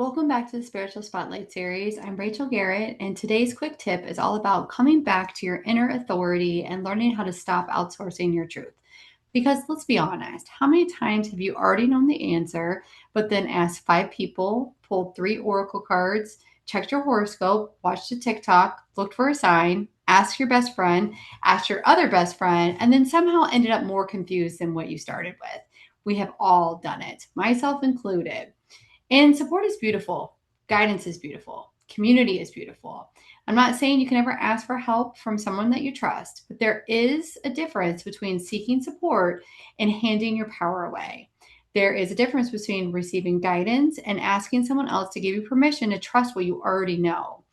Welcome back to the Spiritual Spotlight series. I'm Rachel Garrett, and today's quick tip is all about coming back to your inner authority and learning how to stop outsourcing your truth. Because let's be honest, how many times have you already known the answer, but then asked 5 people, pulled 3 oracle cards, checked your horoscope, watched a TikTok, looked for a sign, asked your best friend, asked your other best friend, and then somehow ended up more confused than what you started with? We have all done it, myself included. And support is beautiful. Guidance is beautiful. Community is beautiful. I'm not saying you can never ask for help from someone that you trust, but there is a difference between seeking support and handing your power away. There is a difference between receiving guidance and asking someone else to give you permission to trust what you already know.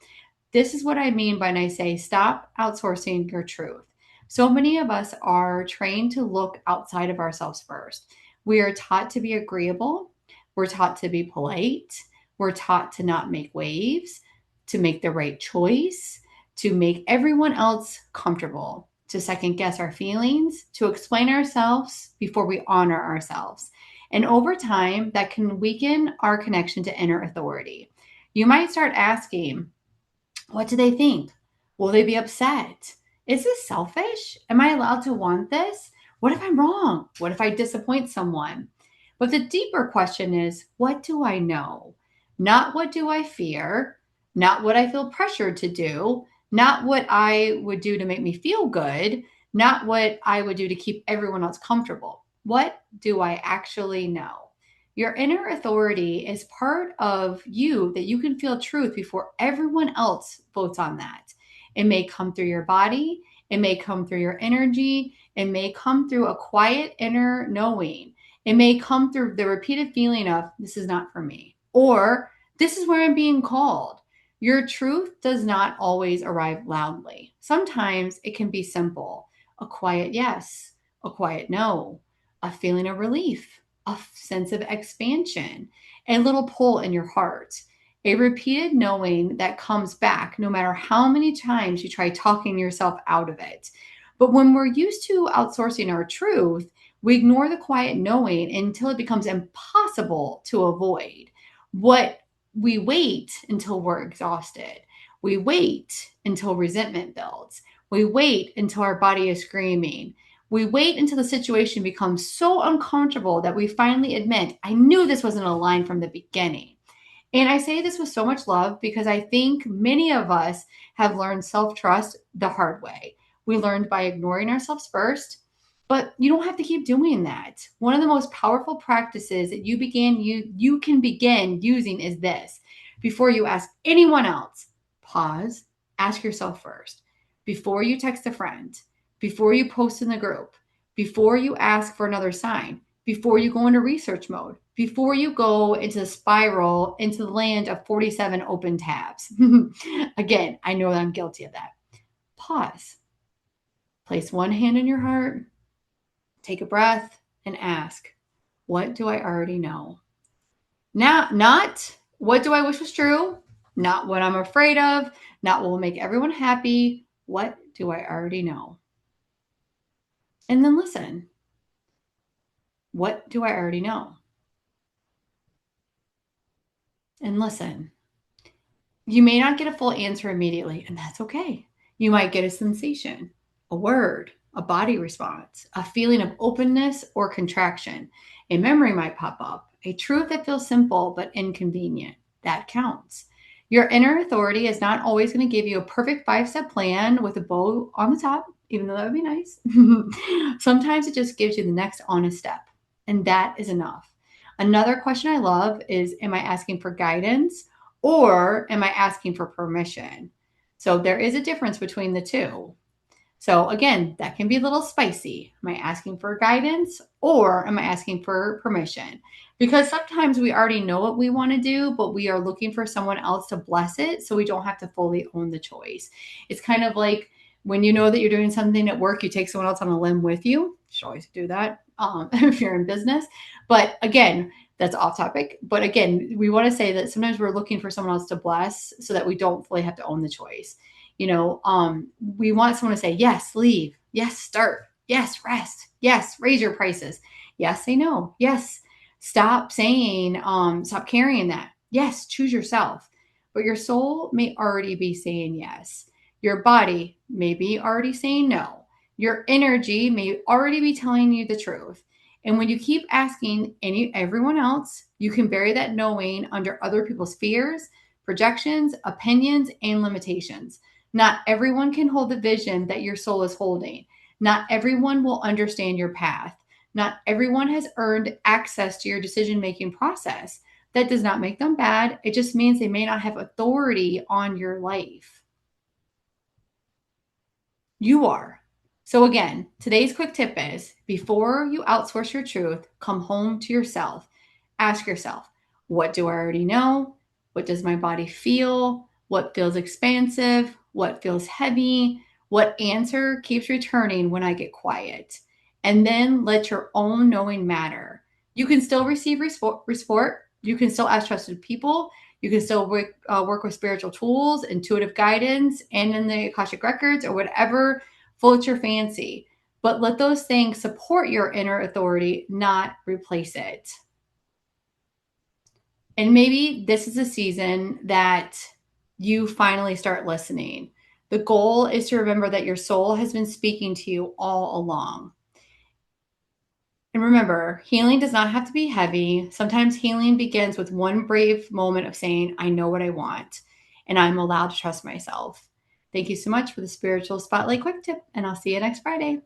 This is what I mean when I say stop outsourcing your truth. So many of us are trained to look outside of ourselves first. We are taught to be agreeable. We're taught to be polite. We're taught to not make waves, to make the right choice, to make everyone else comfortable, to second guess our feelings, to explain ourselves before we honor ourselves. And over time, that can weaken our connection to inner authority. You might start asking, what do they think? Will they be upset? Is this selfish? Am I allowed to want this? What if I'm wrong? What if I disappoint someone? But the deeper question is, what do I know? Not what do I fear, not what I feel pressured to do, not what I would do to make me feel good, not what I would do to keep everyone else comfortable. What do I actually know? Your inner authority is part of you that you can feel truth before everyone else votes on that. It may come through your body, it may come through your energy, it may come through a quiet inner knowing. It may come through the repeated feeling of, this is not for me, or this is where I'm being called. Your truth does not always arrive loudly. Sometimes it can be simple, a quiet yes, a quiet no, a feeling of relief, a sense of expansion, a little pull in your heart, a repeated knowing that comes back no matter how many times you try talking yourself out of it. But when we're used to outsourcing our truth, we ignore the quiet knowing until it becomes impossible to avoid. What we wait until we're exhausted. We wait until resentment builds. We wait until our body is screaming. We wait until the situation becomes so uncomfortable that we finally admit, I knew this wasn't aligned from the beginning. And I say this with so much love because I think many of us have learned self trust the hard way. We learned by ignoring ourselves first, but you don't have to keep doing that. One of the most powerful practices that you can begin using is this. Before you ask anyone else, pause, ask yourself first. Before you text a friend, before you post in the group, before you ask for another sign, before you go into research mode, before you go into the spiral into the land of 47 open tabs. Again, I know that I'm guilty of that. Pause. Place one hand on your heart, take a breath, and ask, what do I already know? Now, not what do I wish was true, not what I'm afraid of, not what will make everyone happy. What do I already know? And then listen. What do I already know? And listen. You may not get a full answer immediately, and that's okay. You might get a sensation, a word, a body response, a feeling of openness or contraction. A memory might pop up, a truth that feels simple but inconvenient. That counts. Your inner authority is not always going to give you a perfect 5-step plan with a bow on the top, even though that would be nice. Sometimes it just gives you the next honest step, and that is enough. Another question I love is, am I asking for guidance? Or am I asking for permission? So there is a difference between the two. So again, that can be a little spicy. Am I asking for guidance or am I asking for permission? Because sometimes we already know what we want to do, but we are looking for someone else to bless it so we don't have to fully own the choice. It's kind of like when you know that you're doing something at work, you take someone else on a limb with you. You should always do that if you're in business. But again, that's off topic. But again, we want to say that sometimes we're looking for someone else to bless so that we don't fully have to own the choice. We want someone to say, yes, leave. Yes, start. Yes, rest. Yes, raise your prices. Yes, say no. Yes, stop saying, stop carrying that. Yes, choose yourself. But your soul may already be saying yes. Your body may be already saying no. Your energy may already be telling you the truth. And when you keep asking everyone else, you can bury that knowing under other people's fears, projections, opinions, and limitations. Not everyone can hold the vision that your soul is holding. Not everyone will understand your path. Not everyone has earned access to your decision making process. That does not make them bad. It just means they may not have authority on your life. You are. So, again, today's quick tip is before you outsource your truth, come home to yourself. Ask yourself, what do I already know? What does my body feel? What feels expansive? What feels heavy? What answer keeps returning when I get quiet? And then let your own knowing matter. You can still receive support. You can still ask trusted people. You can still work with spiritual tools, intuitive guidance, and in the Akashic Records or whatever floats your fancy. But let those things support your inner authority, not replace it. And maybe this is a season that you finally start listening. The goal is to remember that your soul has been speaking to you all along. And remember, healing does not have to be heavy. Sometimes healing begins with one brave moment of saying, I know what I want, and I'm allowed to trust myself. Thank you so much for the Spiritual Spotlight Quick Tip, and I'll see you next Friday.